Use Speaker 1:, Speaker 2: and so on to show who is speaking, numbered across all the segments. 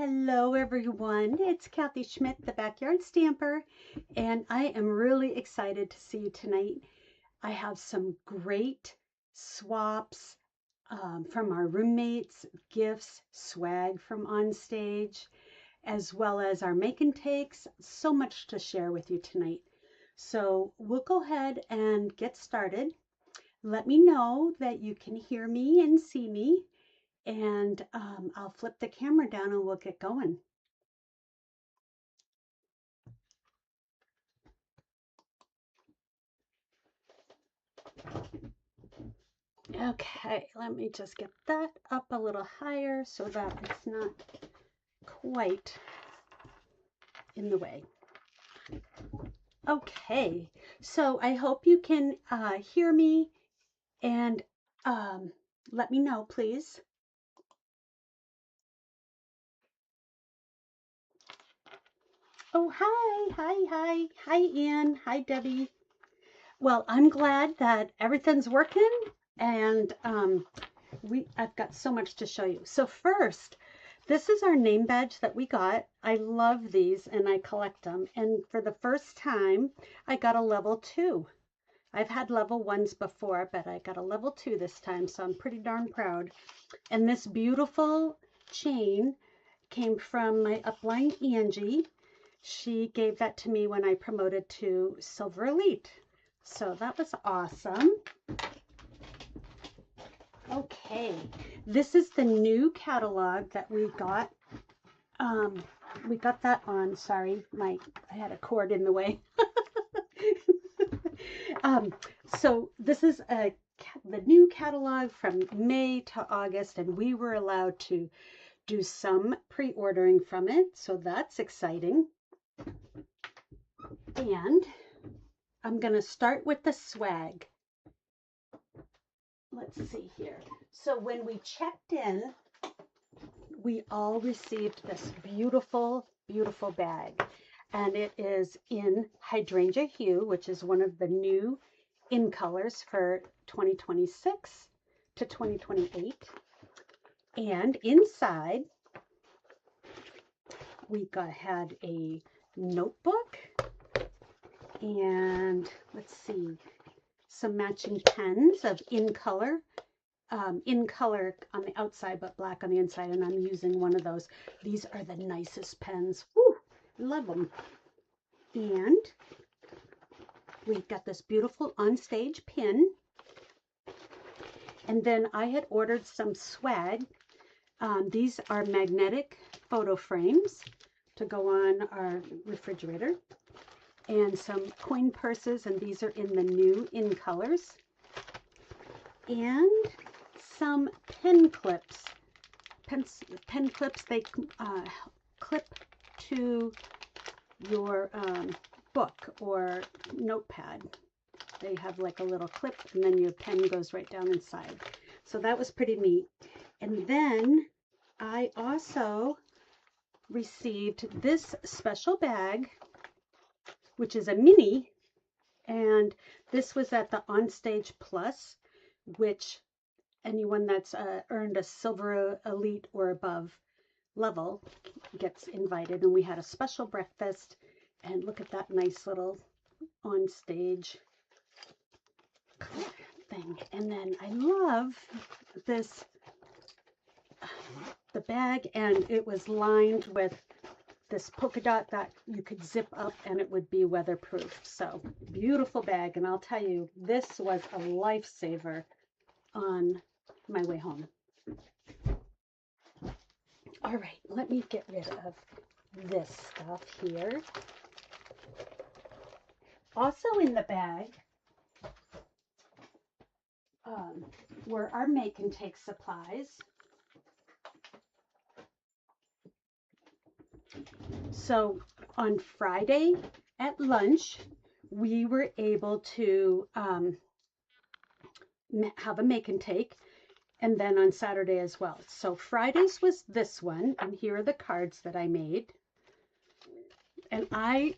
Speaker 1: Hello everyone, it's Kathy Schmitt, the Backyard Stamper, and I am really excited to see you tonight. I have some great swaps from our roommates, gifts, swag from OnStage, as well as our make and takes. So much to share with you tonight. So we'll go ahead and get started. Let me know that you can hear me and see me. And I'll flip the camera down and we'll get going. Okay, let me just get that up a little higher so that it's not quite in the way. Okay, so I hope you can hear me and let me know, please. Oh, hi, Ian, hi, Debbie. Well, I'm glad that everything's working, and I've got so much to show you. So first, this is our name badge that we got. I love these and I collect them. And for the first time, I got a level 2. I've had level 1s before, but I got a level 2 this time, so I'm pretty darn proud. And this beautiful chain came from my upline, Angie. She gave that to me when I promoted to Silver Elite. So that was awesome. Okay, this is the new catalog that we got. We got that on, sorry, I had a cord in the way. So this is the new catalog from May to August, and we were allowed to do some pre-ordering from it, so that's exciting. And I'm going to start with the swag. Let's see here. So when we checked in, we all received this beautiful, beautiful bag. And it is in Hydrangea Hue, which is one of the new in colors for 2026 to 2028. And inside, we had a notebook and let's see, some matching pens of in color on the outside but black on the inside, and I'm using one of those. These are the nicest pens. Woo, love them. And we've got this beautiful OnStage pin, and then I had ordered some swag. These are magnetic photo frames to go on our refrigerator, and some coin purses, and these are in the new in colors, and some pen clips. Pen clips, they clip to your book or notepad. They have like a little clip, and then your pen goes right down inside. So that was pretty neat. And then I also received this special bag, which is a mini, and this was at the OnStage Plus, which anyone that's earned a Silver Elite or above level gets invited. And we had a special breakfast, and look at that nice little OnStage thing. And then I love this, the bag, and it was lined with this polka dot that you could zip up and it would be weatherproof. So beautiful bag, and I'll tell you, this was a lifesaver on my way home. All right, let me get rid of this stuff here. Also in the bag were our make and take supplies. So on Friday at lunch, we were able to have a make and take, and then on Saturday as well. So Fridays was this one, and here are the cards that I made. And I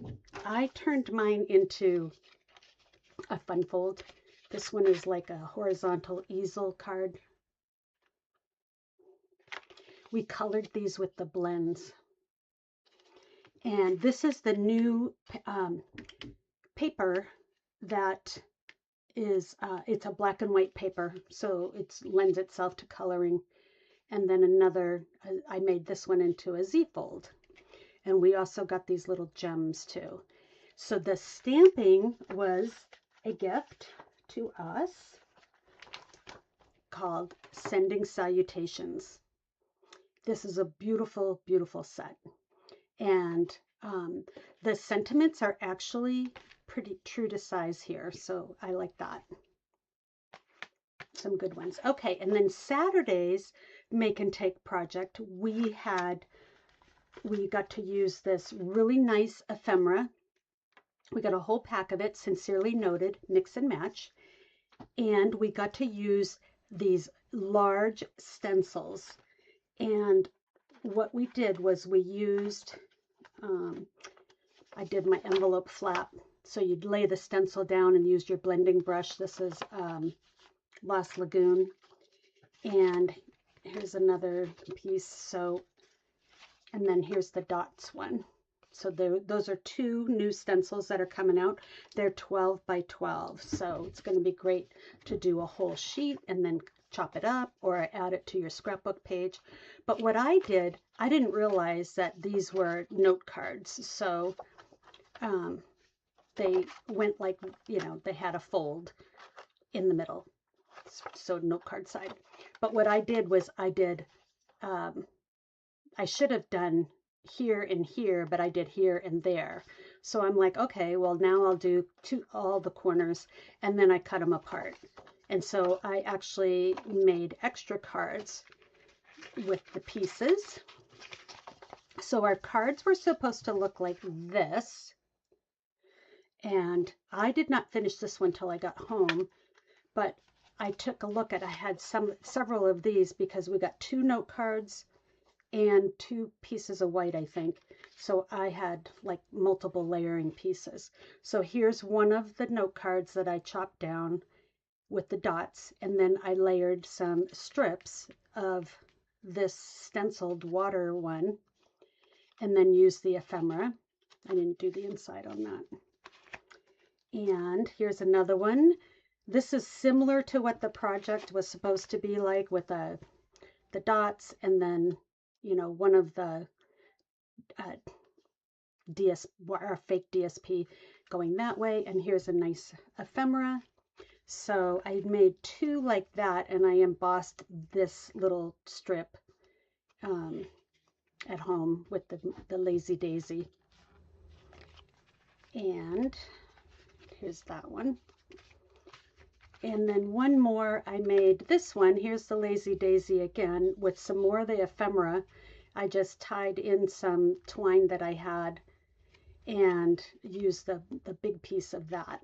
Speaker 1: turned mine into a fun fold. This one is like a horizontal easel card. we colored these with the blends. And this is the new paper that is, it's a black and white paper, so it lends itself to coloring. And then another, I made this one into a Z fold. And we also got these little gems too. So the stamping was a gift to us called Sending Salutations. This is a beautiful, beautiful set. And the sentiments are actually pretty true to size here, so I like that. Some good ones. Okay, and then Saturday's Make and Take project, we got to use this really nice ephemera. We got a whole pack of it, Sincerely Noted, Mix and Match. And we got to use these large stencils. And what we did was we used, I did my envelope flap. So you'd lay the stencil down and use your blending brush. This is Lost Lagoon. And here's another piece. So, and then here's the dots one. So those are two new stencils that are coming out. They're 12 by 12. So it's going to be great to do a whole sheet and then chop it up or add it to your scrapbook page. But what I did, I didn't realize that these were note cards. So they went like, you know, they had a fold in the middle. So note card side. But what I did was I should have done here and here, but I did here and there. So I'm like, okay, well now I'll do all the corners, and then I cut them apart. And so I actually made extra cards with the pieces. So our cards were supposed to look like this. And I did not finish this one till I got home, but I took a look at, I had several of these because we got 2 note cards and 2 pieces of white, I think. So I had like multiple layering pieces. So here's one of the note cards that I chopped down with the dots, and then I layered some strips of this stenciled water one, and then used the ephemera. I didn't do the inside on that. And here's another one. This is similar to what the project was supposed to be like, with the dots, and then, you know, one of the fake DSP going that way. And here's a nice ephemera. So I made 2 like that, and I embossed this little strip at home with the Lazy Daisy. And here's that one. And then one more, I made this one. Here's the Lazy Daisy again with some more of the ephemera. I just tied in some twine that I had and used the big piece of that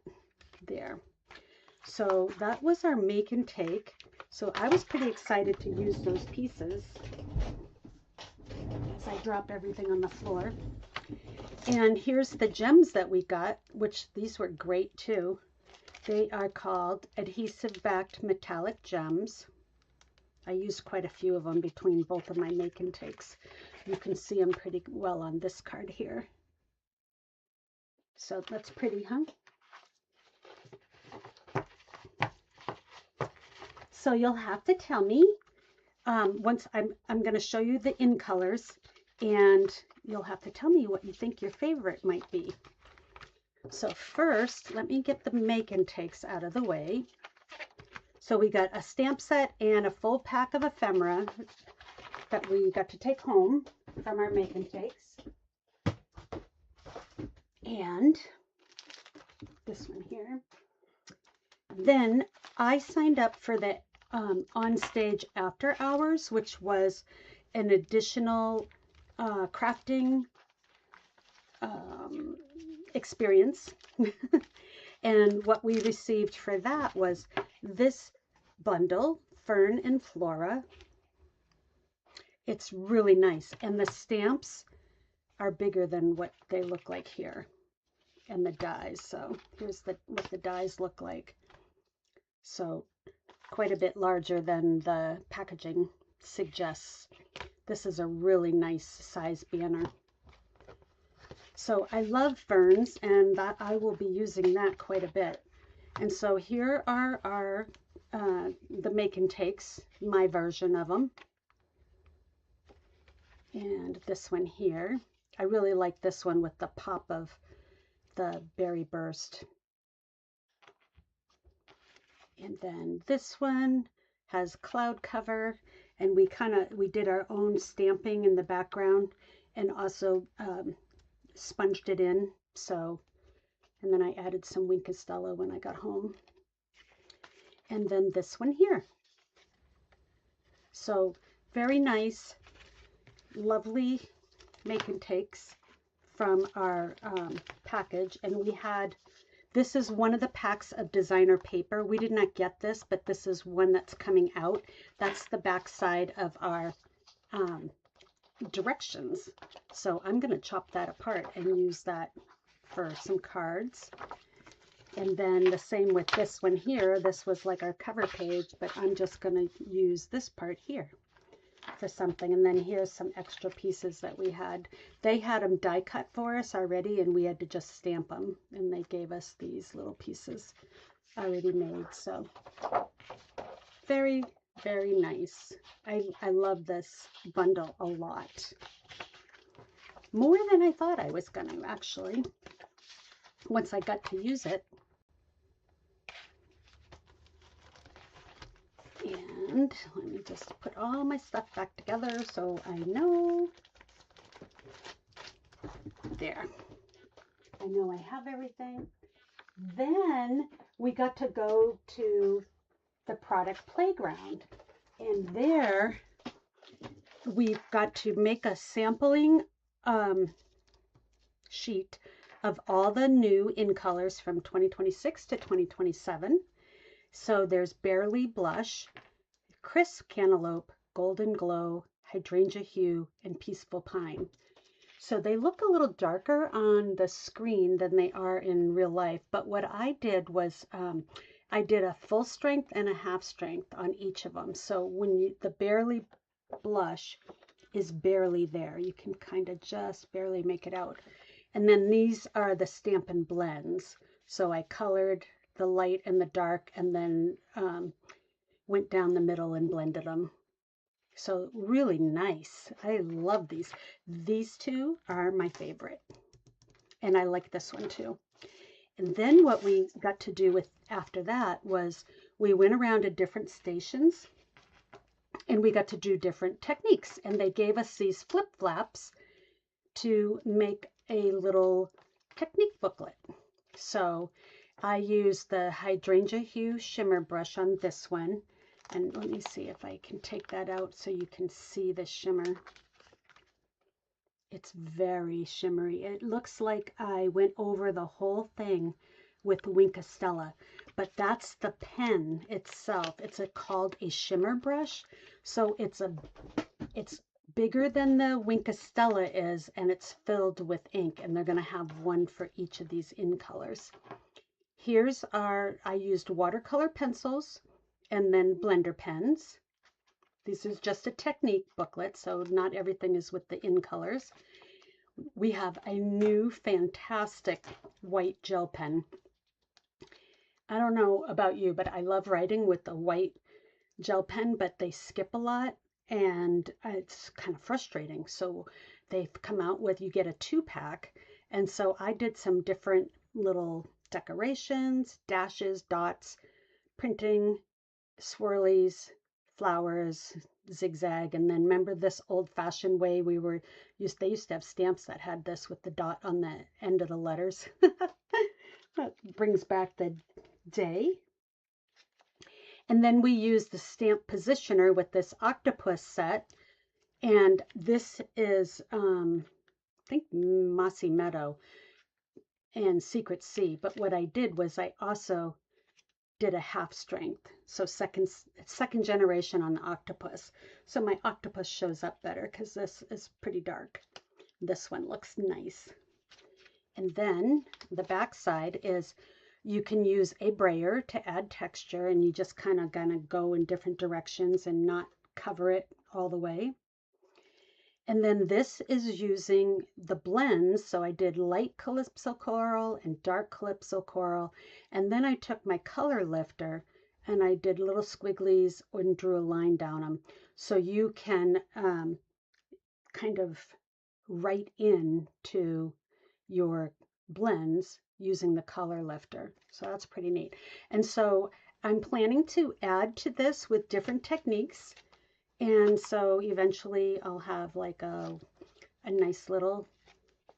Speaker 1: there. So that was our make and take. So I was pretty excited to use those pieces as I drop everything on the floor. And here's the gems that we got, which these were great too. They are called adhesive backed metallic gems. I used quite a few of them between both of my make and takes. You can see them pretty well on this card here. So that's pretty, huh? So you'll have to tell me once I'm going to show you the in colors, and you'll have to tell me what you think your favorite might be. So first, let me get the make and takes out of the way. So we got a stamp set and a full pack of ephemera that we got to take home from our make and takes. And this one here. Then I signed up for the OnStage After Hours, which was an additional crafting experience. And what we received for that was this bundle, Fern and Flora. It's really nice, and the stamps are bigger than what they look like here, and the dies. So here's what the dies look like. So quite a bit larger than the packaging suggests. This is a really nice size banner. So I love ferns, and that I will be using that quite a bit. And so here are our the make and takes, my version of them. And this one here, I really like this one with the pop of the berry burst. And then this one has cloud cover, and we did our own stamping in the background, and also sponged it in. So, and then I added some Wink of Stella when I got home. And then this one here. So very nice, lovely make and takes from our package. And we had, this is one of the packs of designer paper. We did not get this, but this is one that's coming out. That's the back side of our directions. So I'm going to chop that apart and use that for some cards. And then the same with this one here. This was like our cover page, but I'm just going to use this part here for something. And then here's some extra pieces that we had. They had them die cut for us already, and we had to just stamp them. And they gave us these little pieces already made. So very, very nice. I love this bundle a lot. More than I thought I was going to, actually, once I got to use it. And let me just put all my stuff back together so I know. There. I know I have everything. Then we got to go to the product playground. And there we've got to make a sampling sheet of all the new in colors from 2026 to 2027. So there's Barely Blush, Crisp Cantaloupe, Golden Glow, Hydrangea Hue, and Peaceful Pine. So they look a little darker on the screen than they are in real life. But what I did was I did a full strength and a half strength on each of them. So when the Barely Blush is barely there, you can kind of just barely make it out. And then these are the Stampin' Blends. So I colored the light and the dark, and then went down the middle and blended them. So really nice. I love these. These two are my favorite. And I like this one too. And then what we got to do with after that was we went around to different stations and we got to do different techniques. And they gave us these flip flaps to make a little technique booklet. So I used the Hydrangea Hue shimmer brush on this one. And let me see if I can take that out so you can see the shimmer. It's very shimmery. It looks like I went over the whole thing with Wink of Stella, but that's the pen itself. It's called a shimmer brush. So it's bigger than the Wink of Stella is, and it's filled with ink, and they're going to have one for each of these in colors. Here's I used watercolor pencils and then blender pens. This is just a technique booklet, so not everything is with the in colors. We have a new fantastic white gel pen. I don't know about you, but I love writing with the white gel pen, but they skip a lot and it's kind of frustrating. So they've come out with, you get a 2-pack. And so I did some different little decorations, dashes, dots, printing, swirlies, flowers, zigzag. And then remember this old-fashioned way they used to have stamps that had this with the dot on the end of the letters. That brings back the day. And then we used the stamp positioner with this octopus set. And this is, I think, Mossy Meadow and Secret Sea. But what I did was I also did a half strength. So second generation on the octopus. So my octopus shows up better because this is pretty dark. This one looks nice. And then the back side is you can use a brayer to add texture, and you just kind of gonna go in different directions and not cover it all the way. And then this is using the blends. So I did light Calypso Coral and dark Calypso Coral. And then I took my color lifter and I did little squigglies and drew a line down them. So you can kind of write in to your blends using the color lifter. So that's pretty neat. And so I'm planning to add to this with different techniques. And so eventually I'll have like a nice little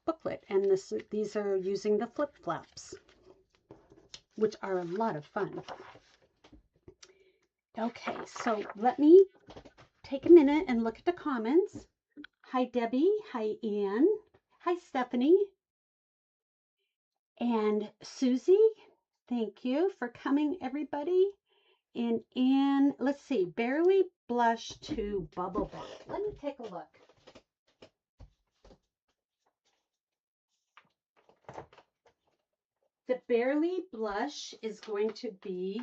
Speaker 1: booklet. And these are using the flip flaps, which are a lot of fun. Okay, so let me take a minute and look at the comments. Hi, Debbie. Hi, Anne. Hi, Stephanie. And Susie, thank you for coming, everybody. And Anne, let's see, Barely Blush to Bubble Bath. Let me take a look. The Barely Blush is going to be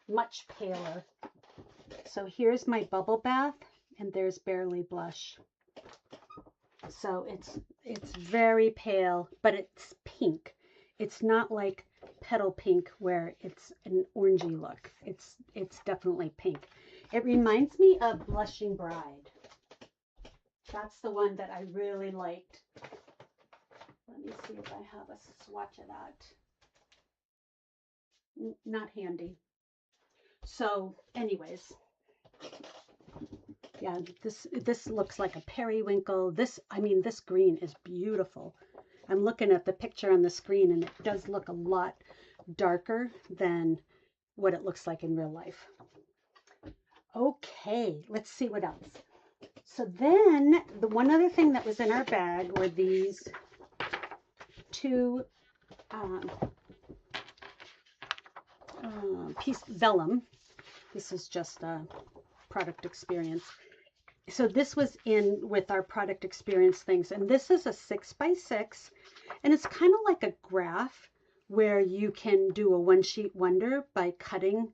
Speaker 1: much paler. So here's my Bubble Bath, and there's Barely Blush. So it's very pale, but it's pink. It's not like Petal Pink where it's an orangey look. It's definitely pink. It reminds me of Blushing Bride. That's the one that I really liked. Let me see if I have a swatch of that. Not handy. So anyways, yeah, this looks like a periwinkle. This green is beautiful. I'm looking at the picture on the screen and it does look a lot darker than what it looks like in real life. Okay, let's see what else. So then the one other thing that was in our bag were these two piece vellum. This is just a product experience. So this was in with our product experience things, and this is a 6x6, and it's kind of like a graph where you can do a one sheet wonder by cutting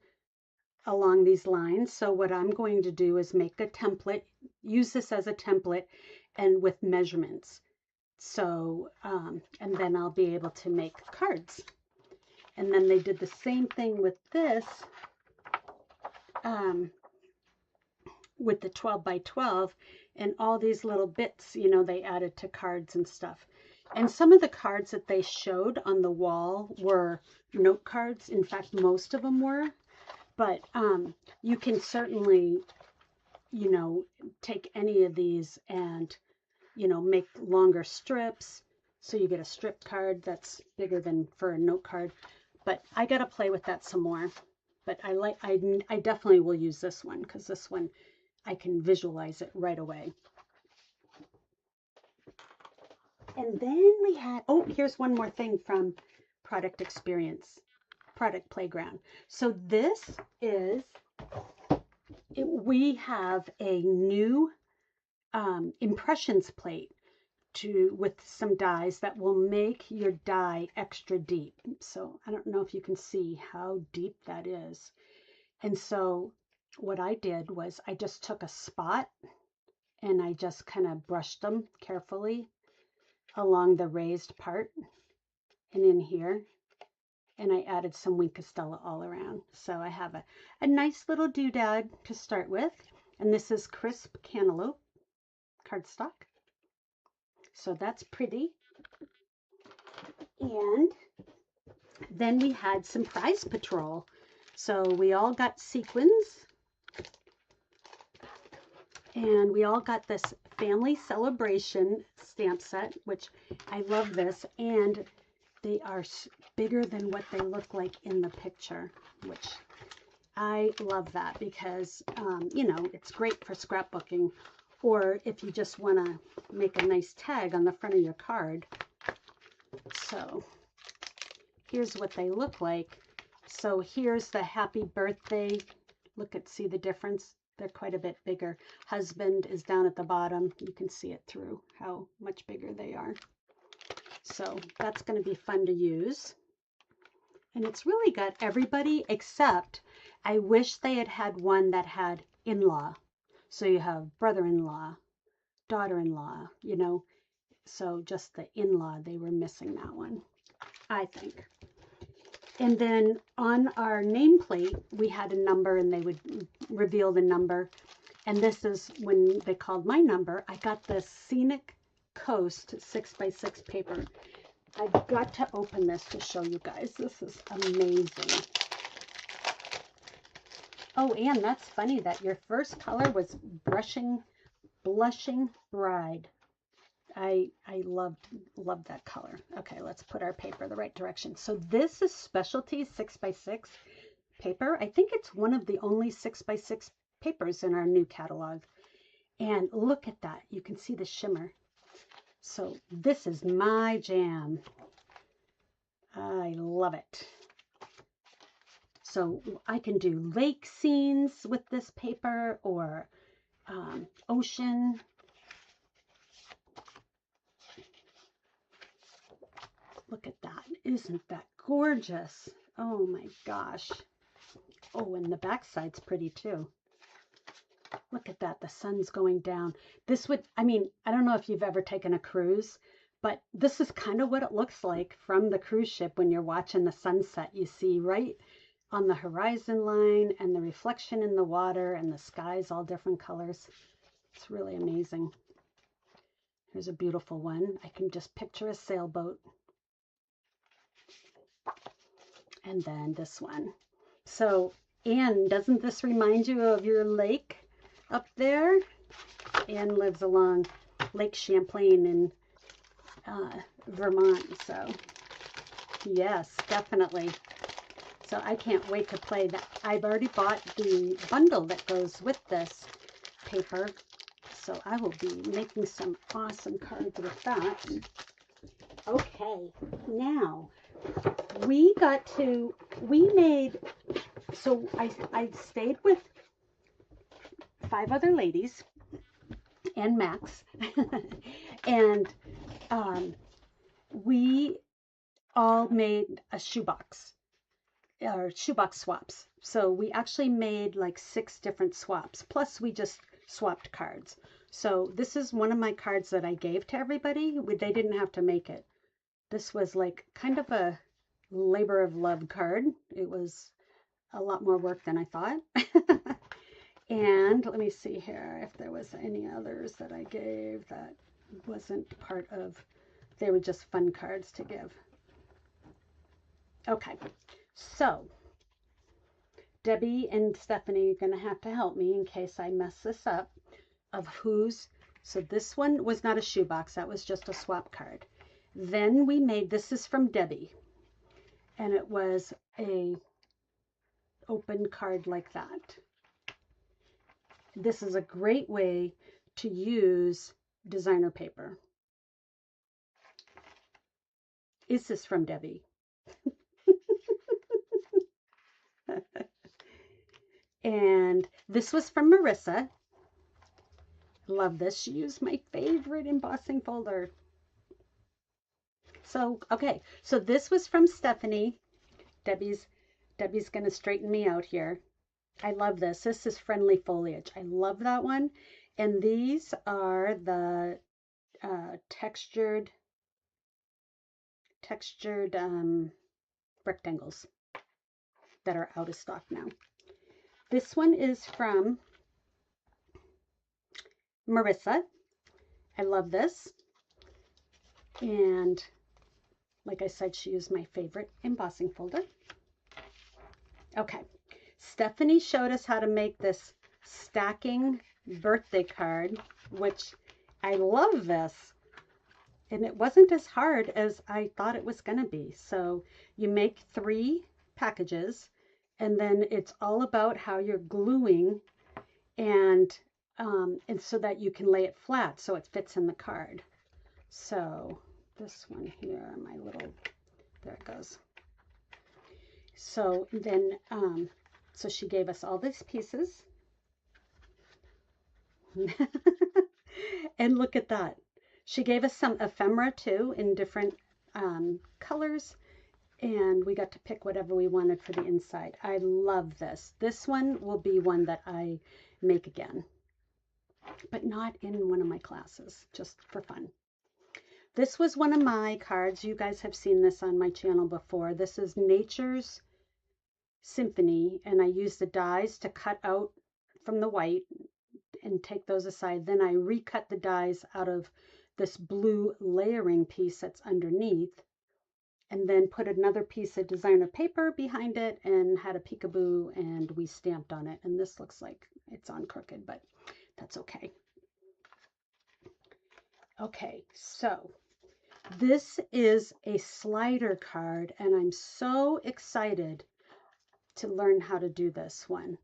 Speaker 1: along these lines. So what I'm going to do is make a template, use this as a template and with measurements. So and then I'll be able to make cards. And then they did the same thing with this with the 12x12, and all these little bits, you know, they added to cards and stuff. And some of the cards that they showed on the wall were note cards. In fact, most of them were. But you can certainly, you know, take any of these and, you know, make longer strips. So you get a strip card that's bigger than for a note card. But I got to play with that some more. But I definitely will use this one because this one, I can visualize it right away. And then we had, oh, here's one more thing from Product Experience, Product Playground. So this is, we have a new impressions plate with some dies that will make your die extra deep. So I don't know if you can see how deep that is. And so what I did was I just took a spot and I just kind of brushed them carefully along the raised part and in here. And I added some Wink Castella all around. So I have a nice little doodad to start with. And this is Crisp Cantaloupe cardstock. So that's pretty. And then we had some Prize Patrol. So we all got sequins. And we all got this Family Celebration stamp set, which I love this. And they are bigger than what they look like in the picture, which I love that because, you know, it's great for scrapbooking. Or if you just want to make a nice tag on the front of your card. So here's what they look like. So here's the happy birthday. Look at, see the difference? They're quite a bit bigger. Husband is down at the bottom. You can see it through how much bigger they are. So that's going to be fun to use. And it's really got everybody except I wish they had had one that had in-law. So you have brother-in-law, daughter-in-law, you know, so just the in-law, they were missing that one, I think. And then on our nameplate, we had a number and they would reveal the number. And this is when they called my number. I got the Scenic Coast 6x6 paper. I've got to open this to show you guys. This is amazing. Oh, and that's funny that your first color was Blushing Bride. I loved that color. Okay, let's put our paper the right direction. So this is specialty 6x6 paper. I think it's one of the only 6x6 papers in our new catalog. And look at that. You can see the shimmer. So this is my jam. I love it. So I can do lake scenes with this paper or ocean. Look at that. Isn't that gorgeous? Oh my gosh. Oh, and the backside's pretty too. Look at that. The sun's going down. This would, I mean, I don't know if you've ever taken a cruise, but this is kind of what it looks like from the cruise ship when you're watching the sunset. You see right on the horizon line and the reflection in the water and the sky's all different colors. It's really amazing. Here's a beautiful one. I can just picture a sailboat. And then this one. So, Anne, doesn't this remind you of your lake up there? Anne lives along Lake Champlain in Vermont. So, yes, definitely. So I can't wait to play that. I've already bought the bundle that goes with this paper. So I will be making some awesome cards with that. Okay, now we made, so I stayed with 5 other ladies and Max, and we all made a shoebox, or shoebox swaps. So we actually made like 6 different swaps, plus we just swapped cards. So this is one of my cards that I gave to everybody. They didn't have to make it. This was like kind of a labor of love card. It was a lot more work than I thought. And let me see here if there was any others that I gave that wasn't part of, they were just fun cards to give. Okay, so Debbie and Stephanie are going to have to help me in case I mess this up of who's, so this one was not a shoebox, that was just a swap card. Then we made, this is from Debbie, and it was a open card like that. This is a great way to use designer paper. Is this from Debbie? And this was from Marissa. Love this. She used my favorite embossing folder. So, okay. So this was from Stephanie. Debbie's going to straighten me out here. I love this. This is Friendly Foliage. I love that one. And these are the textured rectangles that are out of stock now. This one is from Marissa. I love this. And like I said, she used my favorite embossing folder. Okay. Stephanie showed us how to make this stacking birthday card, which I love this. And it wasn't as hard as I thought it was going to be. So you make 3 packages, and then it's all about how you're gluing and so that you can lay it flat so it fits in the card. So this one here, my little, there it goes. So then, so she gave us all these pieces. And look at that. She gave us some ephemera too in different colors. And we got to pick whatever we wanted for the inside. I love this. This one will be one that I make again. but not in one of my classes, just for fun. This was one of my cards. You guys have seen this on my channel before. This is Nature's Symphony, and I used the dies to cut out from the white and take those aside. Then I recut the dies out of this blue layering piece that's underneath, and then put another piece of designer paper behind it and had a peekaboo, and we stamped on it. And this looks like it's on crooked, but that's okay. Okay, so this is a slider card, and I'm so excited to learn how to do this one.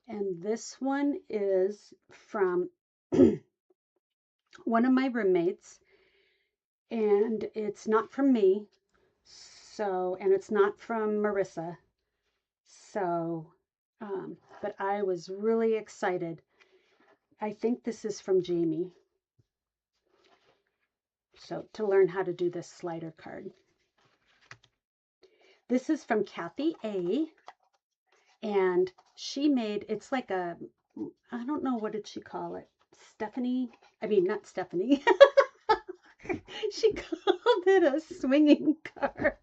Speaker 1: And this one is from one of my roommates, and it's not from me, so, and it's not from Marissa, so, but I was really excited. I think this is from Jamie. So, to learn how to do this slider card. This is from Kathy A. And she made, it's like a, I don't know, what did she call it? Stephanie? I mean, not Stephanie. She called it a swinging card.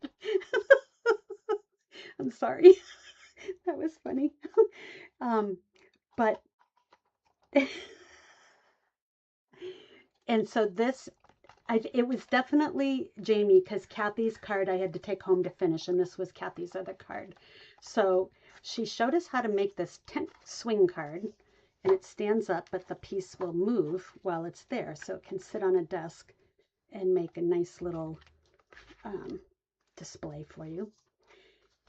Speaker 1: I'm sorry. That was funny. But, and so this, it was definitely Jamie, because Kathy's card I had to take home to finish, and this was Kathy's other card. So she showed us how to make this tent swing card, and it stands up, but the piece will move while it's there, so it can sit on a desk and make a nice little display for you.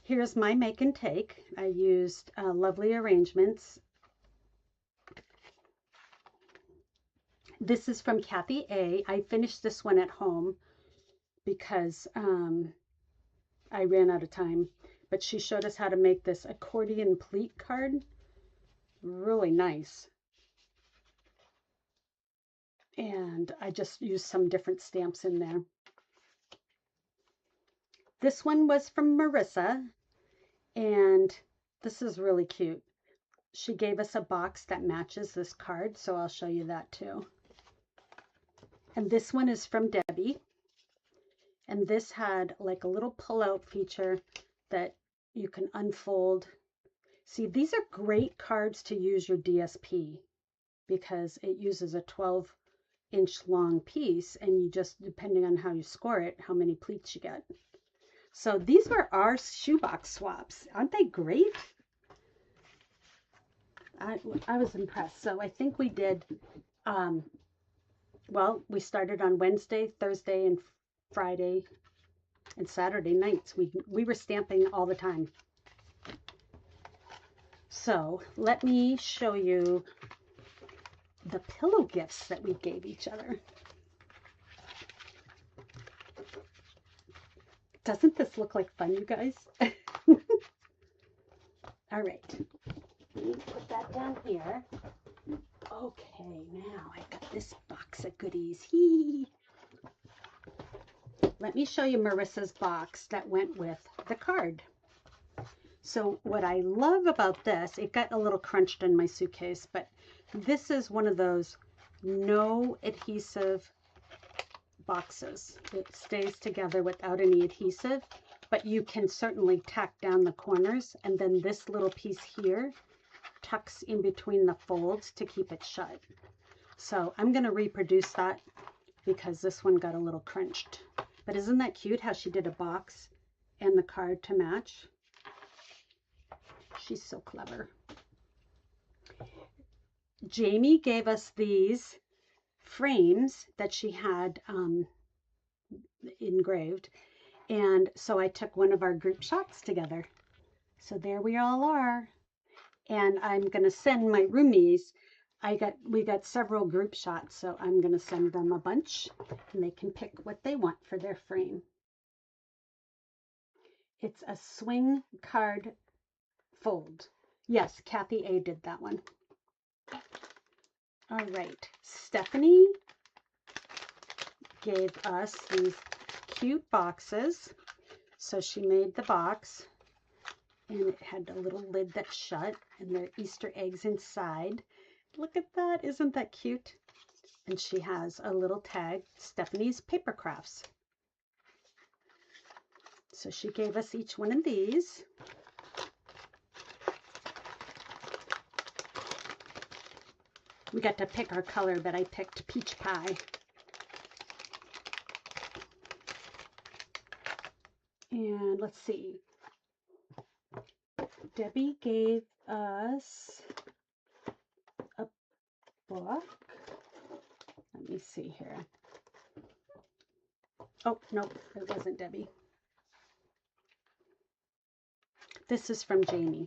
Speaker 1: Here's my make and take. I used Lovely Arrangements. This is from Kathy A. I finished this one at home because I ran out of time, but she showed us how to make this accordion pleat card. Really nice. And I just used some different stamps in there. This one was from Marissa, and this is really cute. She gave us a box that matches this card, so I'll show you that too. And this one is from Debbie, and this had like a little pull-out feature that you can unfold. See, these are great cards to use your DSP because it uses a 12-inch long piece, and you just, depending on how you score it, how many pleats you get. So these were our shoebox swaps. Aren't they great? I was impressed. So I think we did, well, we started on Wednesday, Thursday, and Friday, and Saturday nights. We were stamping all the time. So let me show you the pillow gifts that we gave each other. Doesn't this look like fun, you guys? All right, let me put that down here. Okay, now I got this box of goodies. Let me show you Marissa's box that went with the card. So what I love about this, it got a little crunched in my suitcase, but this is one of those no adhesive boxes. It stays together without any adhesive, but you can certainly tack down the corners, and then this little piece here tucks in between the folds to keep it shut. So I'm going to reproduce that because this one got a little crunched. But isn't that cute how she did a box and the card to match? She's so clever. Jamie gave us these frames that she had engraved, and so I took one of our group shots together. So there we all are. And I'm going to send my roomies, we got several group shots, so I'm going to send them a bunch, and they can pick what they want for their frame. It's a swing card fold. Yes, Kathy A did that one. All right, Stephanie gave us these cute boxes. So she made the box, and it had a little lid that shut, and there are Easter eggs inside. Look at that. Isn't that cute? And she has a little tag, Stephanie's Paper Crafts. So she gave us each one of these. We got to pick our color, but I picked peach pie. And let's see. Debbie gave us a book. Let me see here. Oh, no, it wasn't Debbie. This is from Jamie.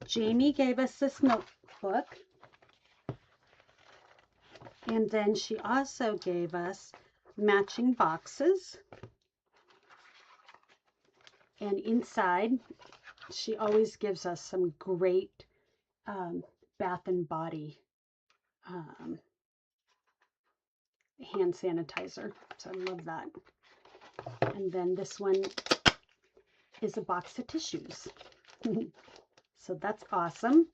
Speaker 1: Jamie gave us this notebook. And then she also gave us matching boxes. And inside, she always gives us some great Bath and Body hand sanitizer. So I love that. And then this one is a box of tissues. So that's awesome.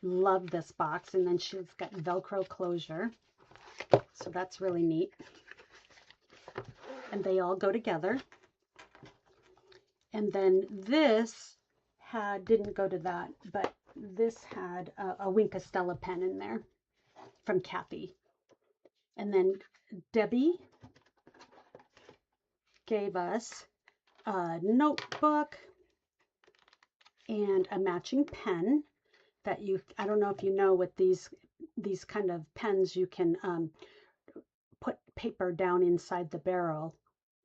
Speaker 1: Love this box. And then she's got Velcro closure. So that's really neat. And they all go together. And then this didn't go to that, but this had a Wink of Stella pen in there from Kathy. And then Debbie gave us a notebook and a matching pen that I don't know if you know, with these kind of pens, you can put paper down inside the barrel,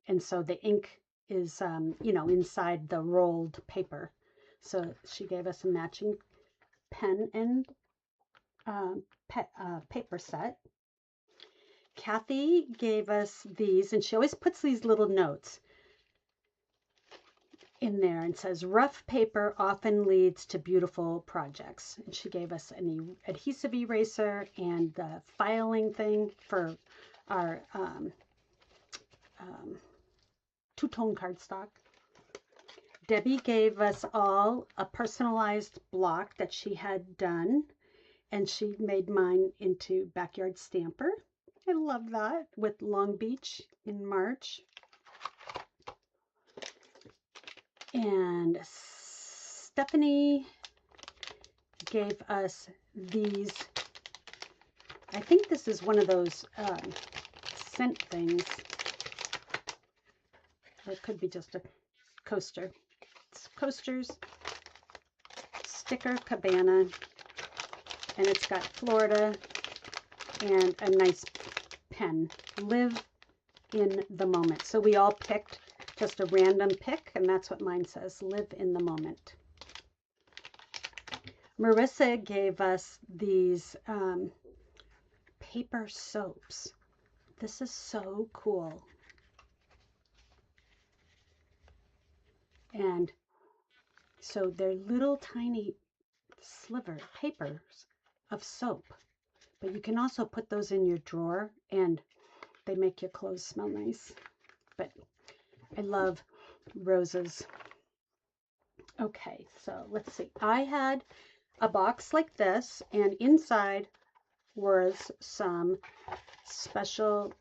Speaker 1: and so the ink is inside the rolled paper. So she gave us a matching pen and paper set. Kathy gave us these, and she always puts these little notes in there and says, rough paper often leads to beautiful projects. And she gave us an adhesive eraser and the filing thing for our two-tone cardstock. Debbie gave us all a personalized block that she had done, and she made mine into Backyard Stamper. I love that, with Long Beach in March. And Stephanie gave us these. I think this is one of those scent things. Or it could be just a coaster. It's coasters, sticker Cabana, and it's got Florida and a nice pen. Live in the moment. So we all picked just a random pick, and that's what mine says, live in the moment. Marissa gave us these paper soaps. This is so cool. And so they're little tiny sliver papers of soap, but you can also put those in your drawer and they make your clothes smell nice. But I love roses. Okay, so let's see. I had a box like this, and inside was some special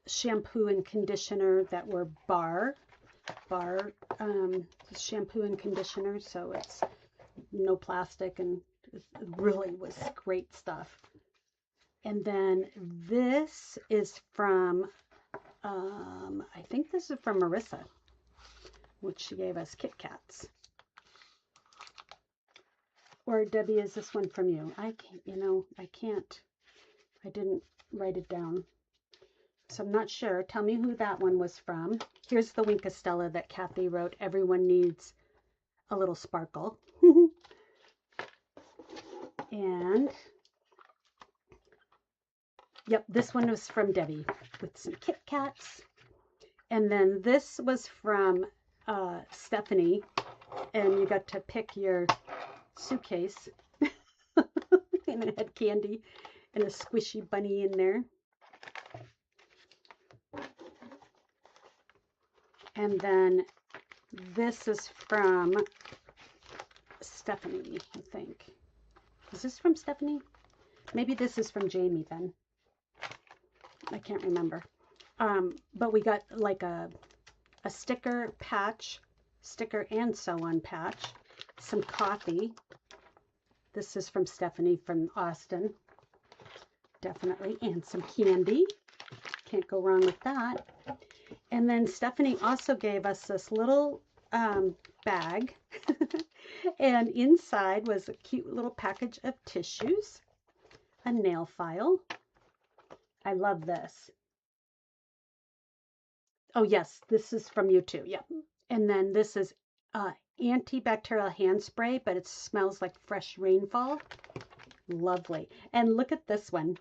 Speaker 1: shampoo and conditioner that were bar shampoo and conditioner, so it's no plastic, and it really was great stuff. And then this is from I think this is from Marissa, which she gave us Kit Kats. Or Debbie, is this one from you? I can't, I didn't write it down, so I'm not sure. Tell me who that one was from. Here's the Wink of Stella that Kathy wrote. Everyone needs a little sparkle. And yep, this one was from Debbie with some Kit Kats. And then this was from Stephanie, and you got to pick your suitcase. And it had candy and a squishy bunny in there. And then this is from Stephanie, I think. Is this from Stephanie? Maybe this is from Jamie then. I can't remember. But we got like a sticker patch, sticker and sew-on patch, some coffee. This is from Stephanie from Austin, definitely, and some candy. Can't go wrong with that. And then Stephanie also gave us this little bag, and inside was a cute little package of tissues, a nail file. I love this. Oh yes, this is from you too. Yep. And then this is antibacterial hand spray, but it smells like fresh rainfall. Lovely. And look at this one.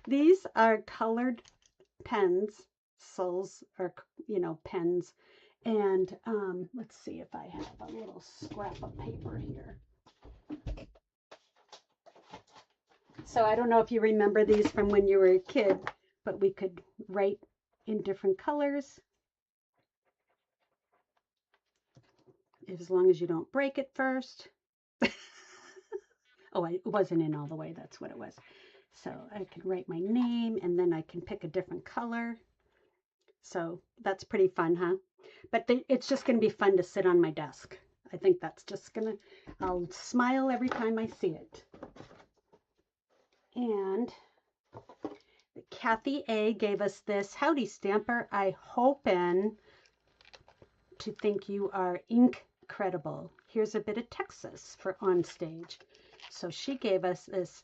Speaker 1: These are colored pencils, or pens. And let's see if I have a little scrap of paper here. So I don't know if you remember these from when you were a kid, but we could write in different colors. As long as you don't break it first. Oh, it wasn't in all the way. That's what it was. So I could write my name, and then I can pick a different color. So that's pretty fun, huh? But it's just going to be fun to sit on my desk. I think that's just going to, I'll smile every time I see it. And Kathy A gave us this. Howdy, Stamper. I hoping to think you are incredible. Here's a bit of Texas for OnStage. So she gave us this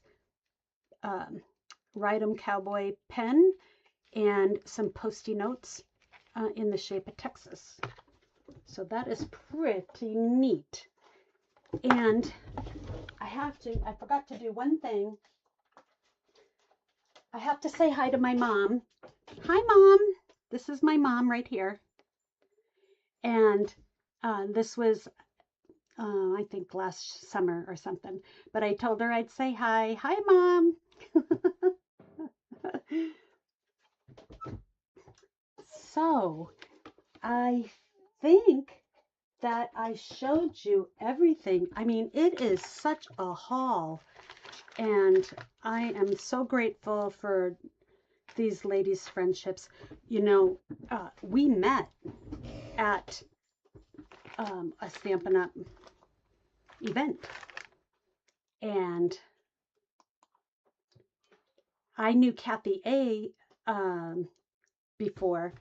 Speaker 1: Ride 'em Cowboy pen and some Post-it notes in the shape of Texas. So that is pretty neat. And I forgot to do one thing. I have to say hi to my mom. Hi, Mom. This is my mom right here. And this was, I think, last summer or something. But I told her I'd say hi. Hi, Mom. So, I think that I showed you everything. I mean, it is such a haul. And I am so grateful for these ladies' friendships. You know, we met at a Stampin' Up event. And I knew Kathy A before,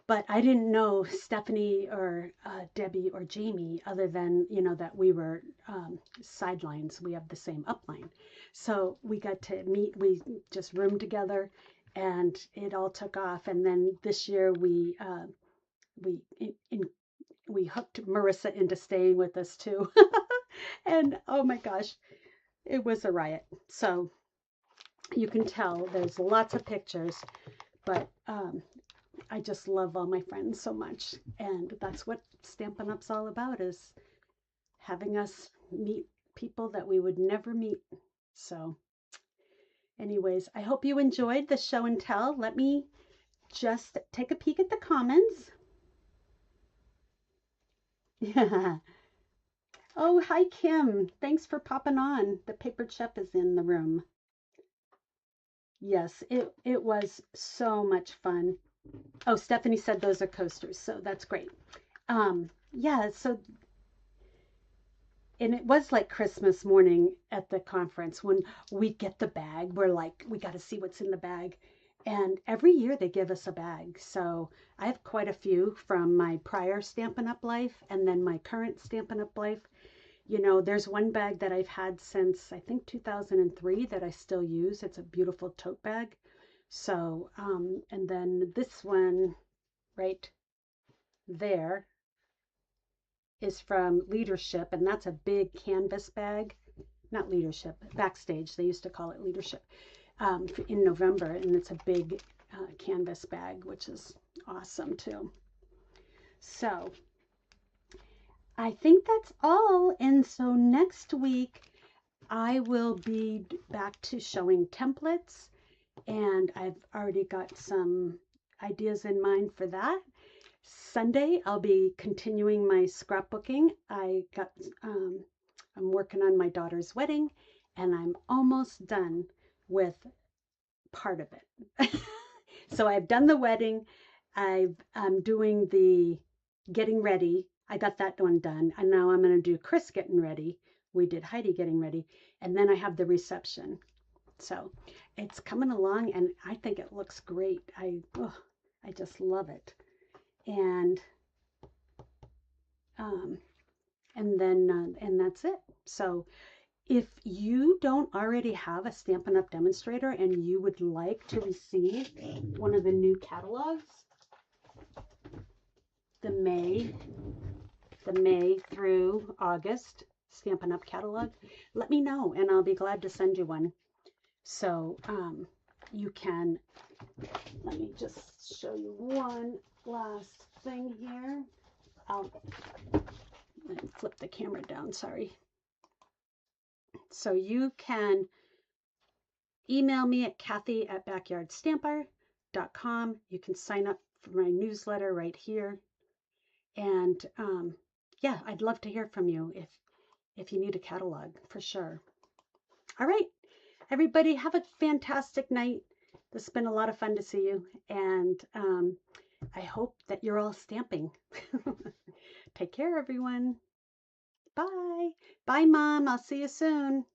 Speaker 1: but I didn't know Stephanie or Debbie or Jamie, other than, that we were sidelines. We have the same upline. So we got to meet, we just roomed together, and it all took off. And then this year we hooked Marissa into staying with us too. And oh my gosh, it was a riot. So you can tell there's lots of pictures, but I just love all my friends so much. And that's what Stampin' Up's all about, is having us meet people that we would never meet. So anyways, I hope you enjoyed the show and tell. Let me just take a peek at the comments. Yeah. Oh, hi, Kim. Thanks for popping on. The Paper Chef is in the room. Yes, it was so much fun. Oh, Stephanie said those are coasters, so that's great. Yeah, so, and it was like Christmas morning at the conference when we get the bag. We're like, we got to see what's in the bag. And every year they give us a bag. So I have quite a few from my prior Stampin' Up life and then my current Stampin' Up life. There's one bag that I've had since, I think, 2003 that I still use. It's a beautiful tote bag. So, and then this one right there is from Leadership, and that's a big canvas bag. Not Leadership, Backstage. They used to call it Leadership, in November, and it's a big canvas bag, which is awesome too. So I think that's all. And so next week I will be back to showing templates, and I've already got some ideas in mind for that. Sunday I'll be continuing my scrapbooking. I got I'm working on my daughter's wedding, and I'm almost done with part of it. So I've done the wedding. I'm doing the getting ready. I got that one done. And now I'm going to do Chris getting ready. We did Heidi getting ready. And then I have the reception. So it's coming along, and I think it looks great. I just love it. And and that's it. So if you don't already have a Stampin' Up! Demonstrator and you would like to receive one of the new catalogs, the May through August Stampin' Up! Catalog, let me know and I'll be glad to send you one. So you can, let me just show you one last thing here. I'll flip the camera down, sorry. So you can email me at Kathy@backyardstamper.com. You can sign up for my newsletter right here. And yeah, I'd love to hear from you if you need a catalog, for sure. All right, everybody, have a fantastic night. This has been a lot of fun to see you, and I hope that you're all stamping. Take care, everyone. Bye. Bye, Mom. I'll see you soon.